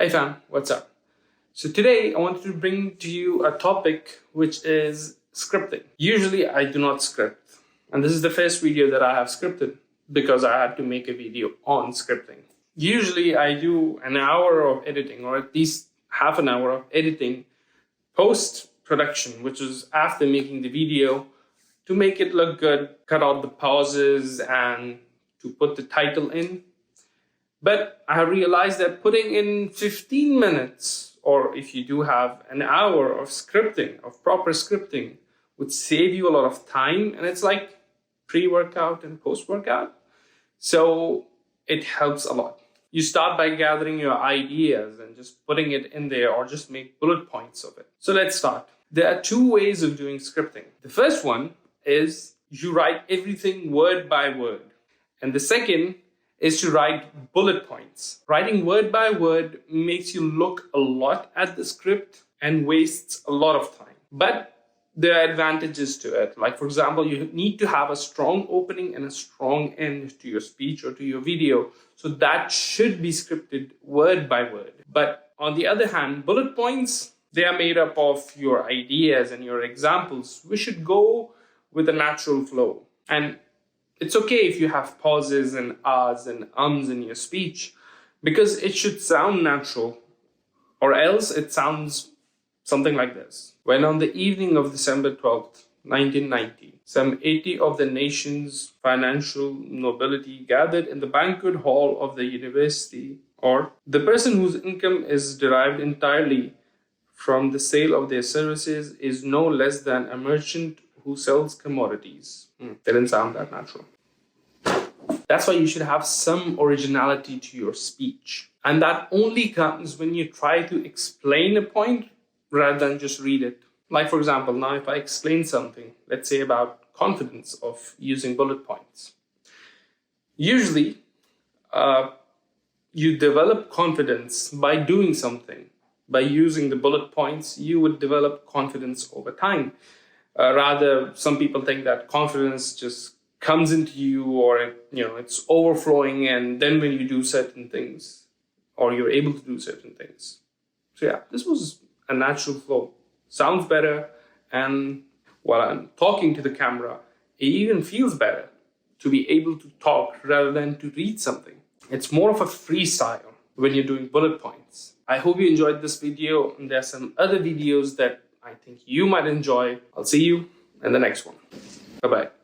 Hey fam, what's up? So today I wanted to bring to you a topic which is scripting. Usually I do not script, and this is the first video that I have scripted because I had to make a video on scripting. Usually I do an hour of editing, or at least half an hour of editing post-production, which is after making the video, to make it look good, cut out the pauses and to put the title in. But I realized that putting in 15 minutes, or if you do have an hour of scripting, of proper scripting, would save you a lot of time. And it's like pre-workout and post-workout. So it helps a lot. You start by gathering your ideas and just putting it in there, or just make bullet points of it. So let's start. There are two ways of doing scripting. The first one is you write everything word by word. And the second is to write bullet points. Writing word by word makes you look a lot at the script and wastes a lot of time. But there are advantages to it. Like, for example, you need to have a strong opening and a strong end to your speech or to your video. So that should be scripted word by word. But on the other hand, bullet points, they are made up of your ideas and your examples. We should go with a natural flow. And it's okay if you have pauses and ahs and ums in your speech, because it should sound natural, or else it sounds something like this. When on the evening of December 12th, 1990, some 80 of the nation's financial nobility gathered in the banquet hall of the university, or the person whose income is derived entirely from the sale of their services is no less than a merchant who sells commodities. Didn't sound that natural. That's why you should have some originality to your speech. And that only comes when you try to explain a point rather than just read it. Like, for example, now if I explain something, let's say about confidence of using bullet points. Usually, you develop confidence by doing something. By using the bullet points, you would develop confidence over time. Rather, some people think that confidence just comes into you, or it's overflowing, and then when you do certain things, or you're able to do certain things. So yeah, this was a natural flow. Sounds better, and while I'm talking to the camera, it even feels better to be able to talk rather than to read something. It's more of a freestyle when you're doing bullet points. I hope you enjoyed this video, and there are some other videos that I think you might enjoy. I'll see you in the next one. Bye-bye.